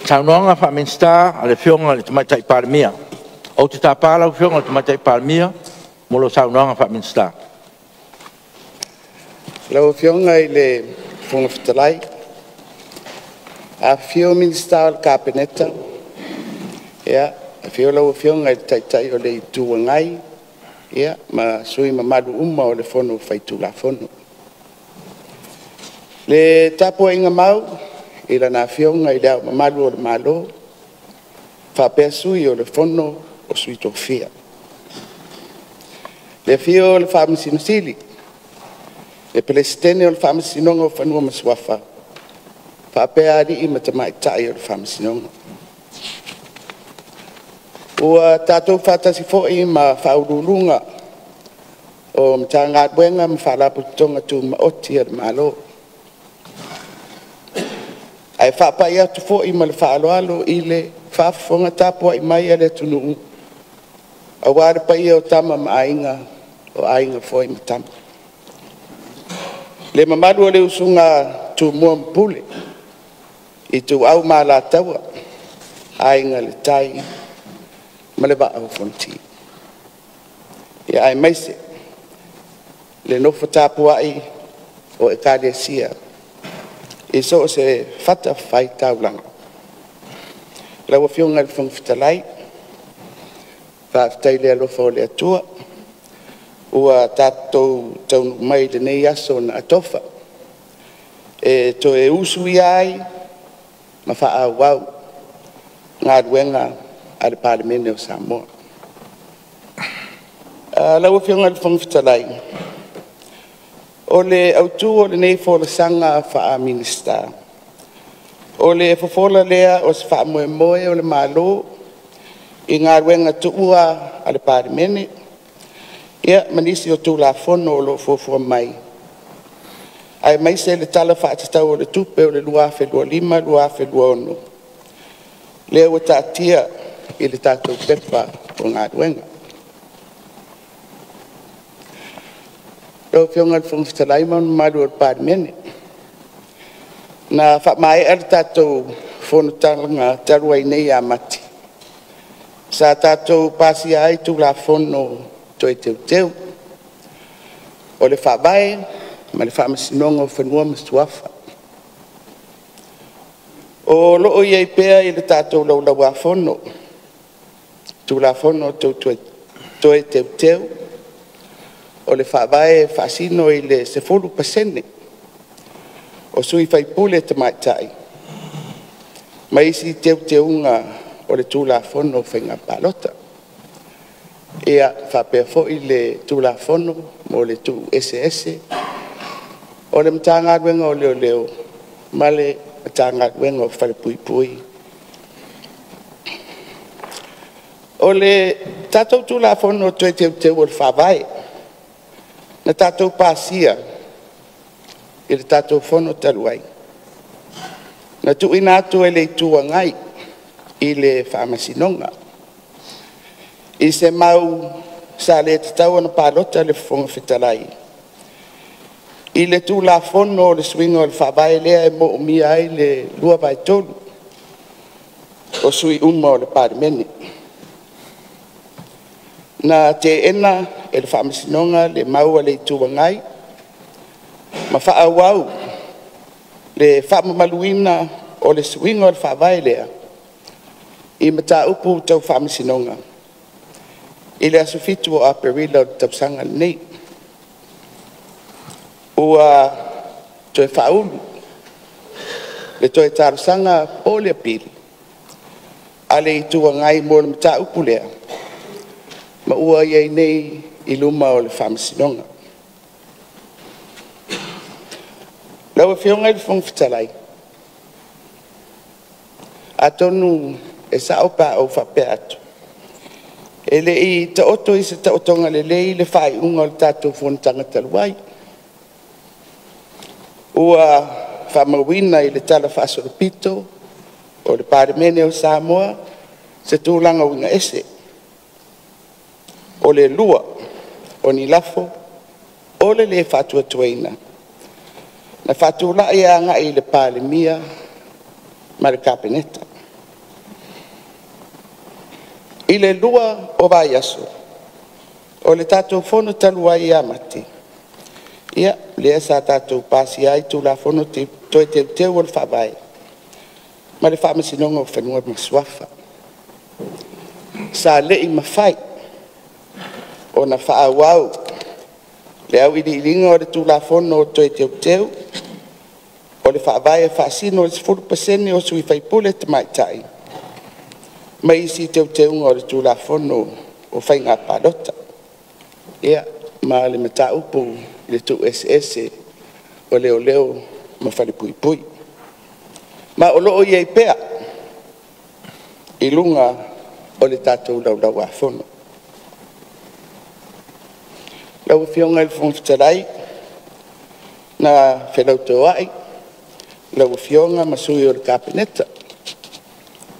Taunoanga whaminsta a le whionga le tamatai Palemia. O te tāpālau whionga le tamatai Palemia, molo taunoanga whaminsta. Lau whionga I le whonga whitalai. A whio minsta o le kāpeneta. Ia, a whio lau whionga I le taitai o le tuangai. Ia, ma sui ma malu o le whono whaitu la whono. Le tapua inga mau, I la nā whionga I leo ma malu o le malo. Whapea sui o le whono o sui tō whia. Le whio o le whamasinosili. Le pelestene o le whamasinonga o whanua masuafa. Whapea ari I matamai tai o le whamasinonga. Ua tātou whātasi fōi ma whaurulunga o mtanga buenga ma whalaputonga tu ma oti ar malo. Ai whapai atu fōi ma le whaaloalo I le whaafonga tāpua I mai ale tunu. A wāre pai o tama ma ainga o ainga fōi ma tama. Le mamalu o le usunga tu mua mpule I tu au ma la taua ainga le tai ma le wa au fonti. Ia ai maise le nofo tāpua I o e kāre sia I so se fata whai taulanga. Lau a whionga le whangwhitalai whaafitai le alofa o le atua ua tātou taunu mai le nei aso na atofa e to e usu I ai ma wha au wau ngā ruenga a le Palemene o Samoa. Lau a whionga le whangwhitalai o le autu o le nei wholasanga wha minista. O le fofola lea o se wha moe moe o le malo I ngā ruenga tuua a le Palemene. Ia manisi o tū la whono o lo fofua mai. Ai mai se le tala whaatatau o le tupe o le lua whelua lima, lua whelua ono. Lea ua tātia I le tātou pepa o ngā ruenga. Lau whionga le whangwhitalai maunu malu o le Palemene. Na whaamai ar tātou whonotalanga tarua I nei a mati. Sa tātou pasi ai tū la whono toi teu teu. O le whaamai, ma le whaamasinonga o whanua masuafa. O loo iei pēa I le tātou lau a whono. Tū la whono toi teu teu. O le whaavae whaasino I le sefulu pasene. O sui whaipule te maitai. Maisi teu teunga o le tūla whono whenga palota. Ea whapea fo I le tūla whono mo le tū SS. O le mtanga ruenga o leo leo. Ma le mtanga ruenga o whale pui pui. O le tātou tūla whono toi teu teu o le whaavae. Na tātou pāsia I le tātou whono taluai. Na tuina atu e le tua ngai I le whaamasinonga. I se mau sa le tatau ana pālota le whonga whitalai. I le tūla whono le swinga o le whaavae lea e mo umia ai le lua vai tolu. O sui uma o le Palemene. Na te ena e le whaamasinonga le maua le tuangai. Ma whaawau le whaamamaluina o le swinga o le whaavae lea. I mata upu tau whaamasinonga. I le asufitu o aperila o tausanga nei. Ua toe whaulu. Le toe tarusanga o le apili. A le tuangai mo le mata upu lea. Ma ua iei nei I luma o le whaamasinonga. Lau e whionga I le whangwhitalai. A tonu e sa opa au whapea atu. E le I ta oto I se ta otonga le lei le whai unga o le tātou whonatanga taluai. Ua whamawina I le tala whaasorapito o le Palemene o Samoa se tūlanga winga ese. O le lua, o ni lafo, o le whatua tuaina. Na whatua la ia nga I le Palemia ma le kapeneta. I le lua o vai aso. O le tātou fono talu ai amati. Ia, lea sa tātou pasi ai tu la fono te toi te teo o le whabai. Ma le whaamasinonga o whenua masuafa. Sa lei mawhai. O na whaawau. Le au ili ilinga o le tu la fono o toi te teo. O le whabai e whaasino o le 10% o sui whaipule te maitai. Ma isi te teunga o le tu la fono o whainga palota. Ia, ma le mataupu le tu SS o leo ma whare pui pui. Ma o loo iei pea i lunga o le tātou lau a whono. Lau whionga il whongwhitarai na whenau tō ai. Lau whionga masui o le kāpeneta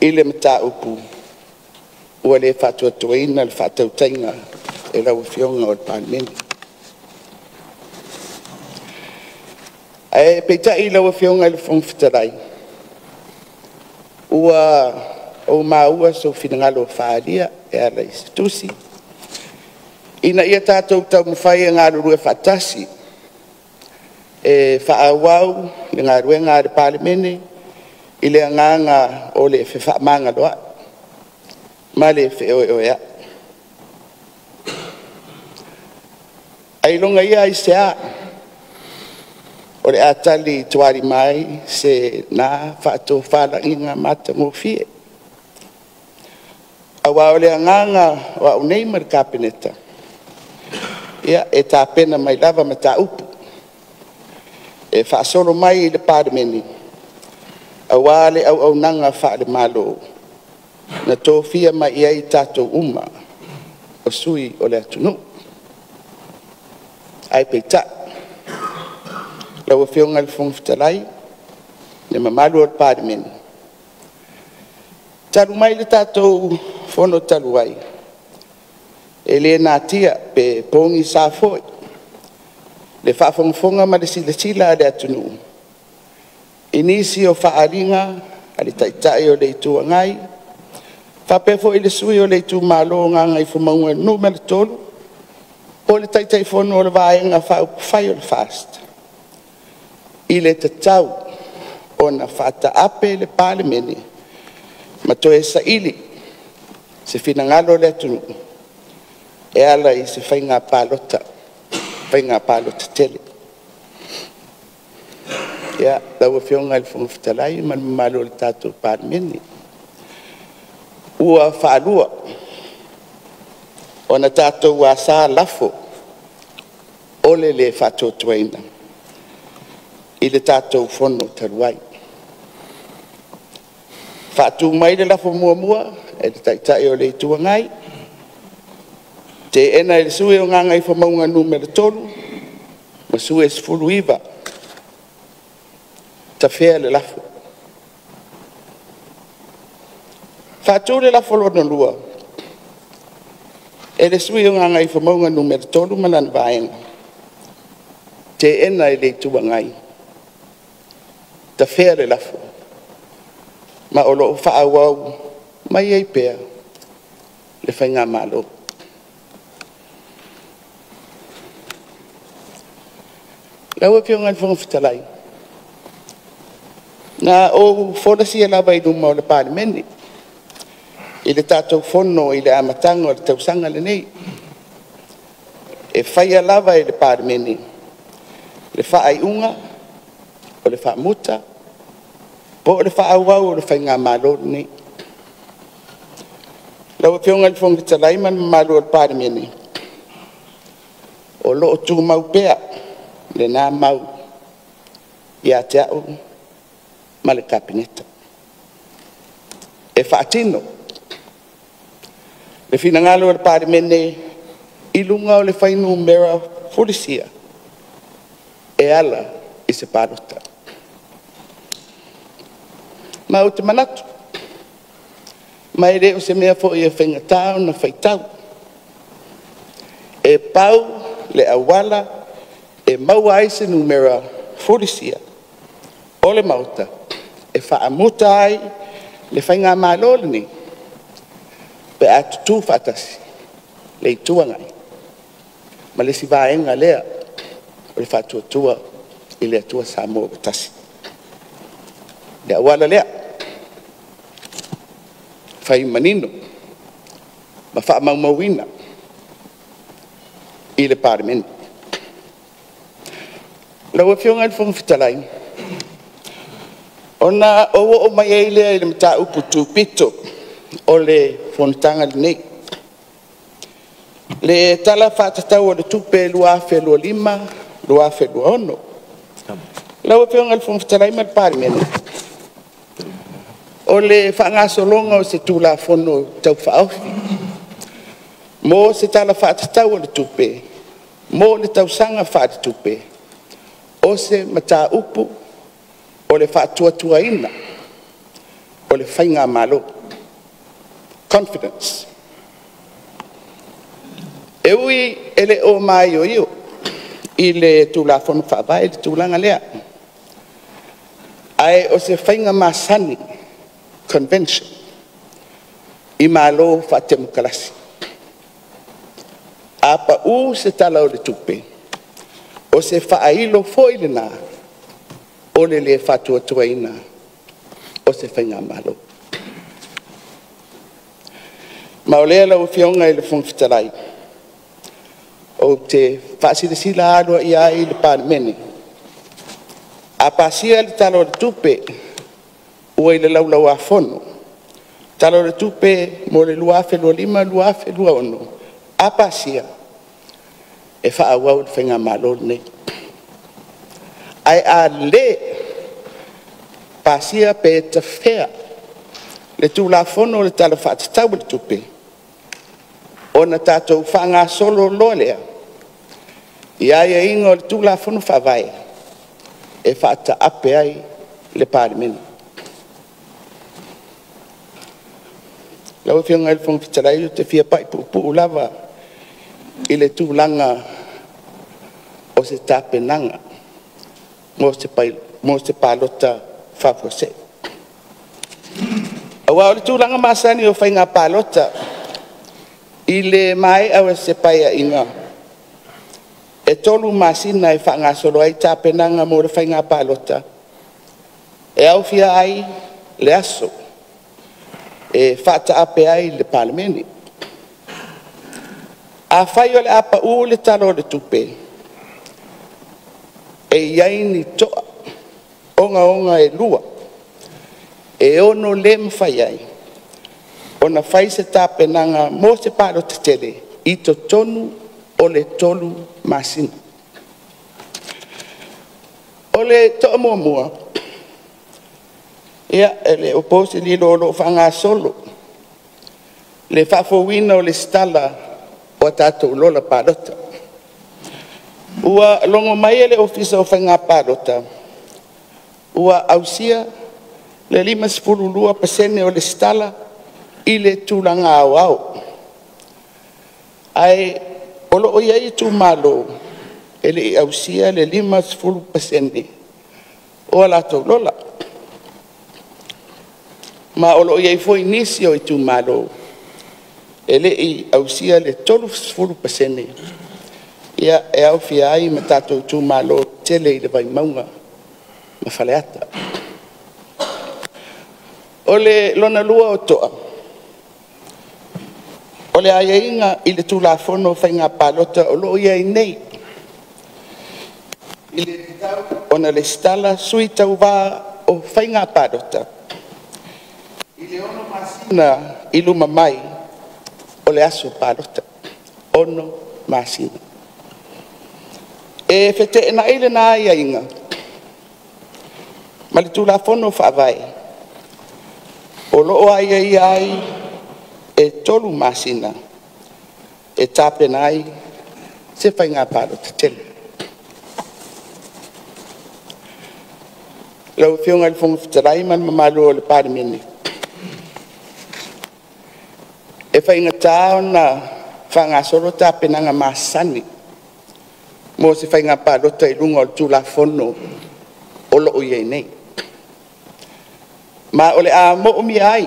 i le mataupu ua le whatua tuaina le whatau tainga e lau whionga o le Palemia. E peita i lau whionga le whongwhitarai. Ua o maua so whinangalo whaaria e ala i se tusi. Ina ia tātou tau mwhai e ngā rurua whatasi. E whaawau le ngā ruenga le Palemene i le anganga o le whewhaamanga loa. Ma le wheoea. Ai longa ia i se a. O le atali tuari mai se nā whaato whala inga mata mō fie. Awa o le anganga o au nei mar kāpeneta. Ia e tā pena mai lava ma tā upu. E whaasoro mai i le Palemene. Awa le au nanga wha le malo. Na tō fia mai ia i tātou uma. O sui o le atunu. Ai peita. Lau a whionga le whongwhitalai. Le mamalu o le Palemene. Taru mai le tātou whono talu ai. E le nā tia pe pongi sa foi. Le whawhongwhonga ma le sila le atunu. Inisi o whaaringa, a le taitai o le itua ngai. Whapefo i le sui o le itu malo ngā ngai whumaunga numero tolu. O le taitai whono o le vaenga whai o le fast. I le tatau o na whata ape le Palemene. Ma toe sa ili. Se whinangalo le atunu. E ala i se whainga palota. Whainga palota tele. Ia, lau a whionga le whongwhitalai, man malo le tātou Palemene. Ua whaalua. O na tātou wa sā lafo. Ole le whato tuaina. I le tātou whono taruai. Whatu mai le lafo mua, e le taitai o le itua ngai. Te ena e le sui o ngā ngai whamaunga numero tolu. Ma sui e sifuru iwa. Ta whea le lafo. Whatu le lafo lona lua. E le sui o ngā ngai whamaunga numero tolu manan vaenga. Te ena e le itua ngai. Ta whea le lafo. Ma o loo whaawau mai ei pēr le whainga malo. Lau e pionga le whongwhitalai. Nā o whonasi e lawa i numa o le Palemene. I le tātou whono i le amatanga o le tausanga le nei. E whaia lawa i le Palemene. Le whaai unga o le whaamuta. Po le whaawau o le whainga malo nei. Lau e pionga le whongwhitalai man malo o le Palemene. O loo tū mau pēa. Le nā mau i a te au ma le kāpeneta. E whaatino. Le whinangalo o le Palemene i lunga o le whainu mera fulisia. E ala i se pārota. Ma o te manatu. Ma e reo se mea fo i e whengatau na whaitau. E pau le awala e maua aise numera fulisia. O le mauta. E whaamuta ai le whainga mālole ni. pe atu tu fatasi le tua ngai ma le si vaenga lea o le fatu tua i le tua sa mo tasi le wala lea fai manino ma fa mauina i le Palemia lau fionga le fitalai ona o mai ai le mata upu tupito o le fontanga nei le tala fatatau o le tupe lua fe lua lima lua fe lua ono lau fionga le fitalai ma le Palemia o le whangasolonga o se tula fono tau whaofi mo se tala fatatau o le tupe mo le tausanga fatatupe o se mata upu o le whaatuatuaina o le whainga malo confidence e ui ele o mai o io i le tula fono whaavai le tulanga lea ai o se whainga masani convention i malo whatemukalasi apa u se tala o le tupe o se whaailo foi le nā o le le whatuatuaina o se whainga malo ma o lea lau fionga i le whangwhitarai o te whaasirisila alua i ai le Palemia a pasia le tala o le tupe ua i le laulau a fono tala o le tupe mo le luafe lua lima luafe lua ono a pasia e whaawau le whainga malo nei ai a le pasia pe te whea le tūla fono le tala whaatatau le tupe o na tātou whanga solo loa lea i aia ingo le tūla fono whawai e whaata ape ai le Palemia lau whionga il whong whitarai o te whia pai pupu lava i le tūlanga o se tāpenanga mo se palota whawhose. Awa o le tūlanga masani o whainga palota i le mai awa se paia inga e tolu masina e whanga solo ai tāpenanga mo le whainga palota e au fia ai le aso e whata ape ai le Palemia a whai o le apa u le talo le tupe e iai ni toa onga e lua e ono le mwhai ai ona whai se tāpenanga mo se paro te tere i to tonu o le tolu masina o le toa mua ia ele opose li lo whanga solo le whafowina o le stala o tātou lola pārota ua longo mai ele ofisa o whainga pārota ua ausia le 52% o le stala i le tūlanga au ai olo o iai tu malo ele ausia le 50% o la to lola ma olo iai foi nisi o tu malo ele i ausia le 12% ia e au fia ai ma tatou tu malo tele i le vai maunga ma faleata ole lona lua o toa ole ai inga i le tulafono whainga palota o lo iai nei i le tau ona le stala sui tau wā o whainga palota i le ono masina i luma mai o le aso palota ono masina e fete ena ile na ia inga ma le tulafono whaavai o loo ai e tolu masina e tapenai se whainga palota tele lau whionga le whonga whitarai man mamalo o le Palemia e whainga tāo na whangasoro tapenanga masani mo se whainga palota i lunga o le tulafono o loo iei nei ma ole a mo umi ai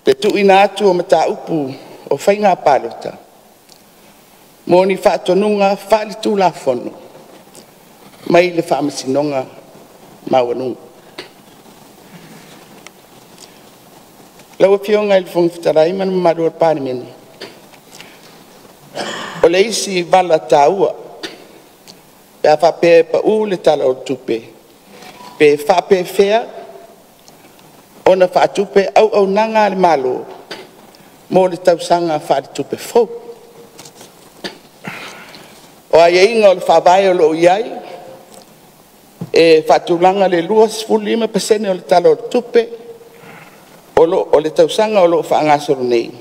Le tuina atu o mataupu o whainga palota. Mo ni whaatonunga whaali tūla whono. Mai le whaamasinonga mawanunga. Laua fionga il whongwhitarai mana mamarua Palemia. O le isi vala tāua. Pea whape pa u le tala o tupe. Pe whape whea. Ona whaatupe au nanga le malo. Mo le tausanga whaatupe fau. O ai inga o le whawae o lo iai. E whaatulanga le 25% o le tala o tupe. O le tausanga o lo whaangasoro nei.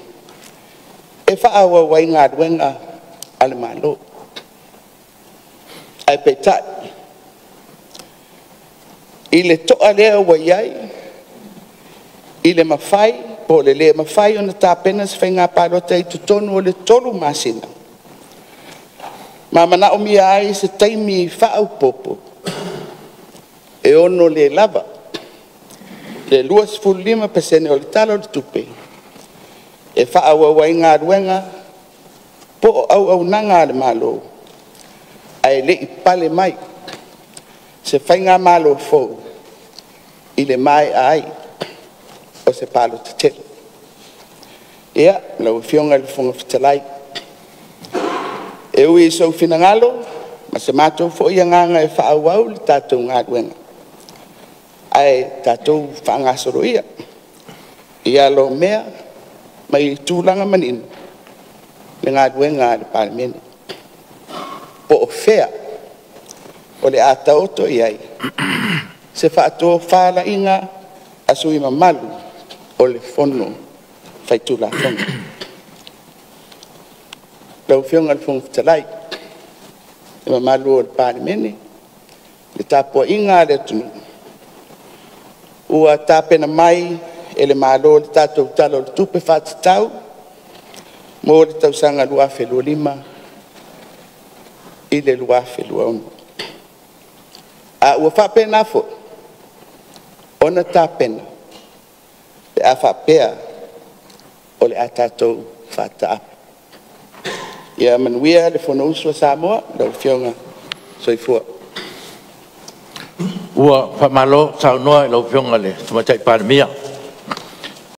E whaawa wai ngā ruenga ale malo. Ai peitai. I le toa lea wa iai. I le mawhai. Po le mawhai o na tāpena se whainga pārota I tutonu o le tolu masina. Ma Naomi ai se taimi whaau popo. E ono le lava. Le 25% o le tala o le tupe. E whaawa wai ngā ruenga. Po au nanga le malo. Ai le I pale mai. Se whainga malo fau. I le mai ai. O se palo te tele. Ia, lau fionga le whonga whitalai. E ui sau finangalo. Ma se mātou fo ia nganga e whaau au le tātou ngā ruenga. Ai tātou whaangasoro ia. Ia lo mea. Mai tūlanga maninu. Le ngā ruenga le Palemia. Po o whea. O le ataoto iai. Se whaatua whaala inga. Asu I mamalu. O le whono. Whaitula whono. Lau whionga le whonga whitalai. Le mamalu o le Palemia. Le tāpua inga le tunu. Ua tāpena mai. E le malo le tātou talo le tupe whātatau. Mo le tausanga lua whelua 5. I le lua whelua 1. A ua whapena fo. Ona tāpena. Le a whapea. O le a tātou whātaapu. Ia manuia le whono usua Samoa. Lau whionga soifua. Ua whamalo saunoa I lau whionga le tumatai Palemia.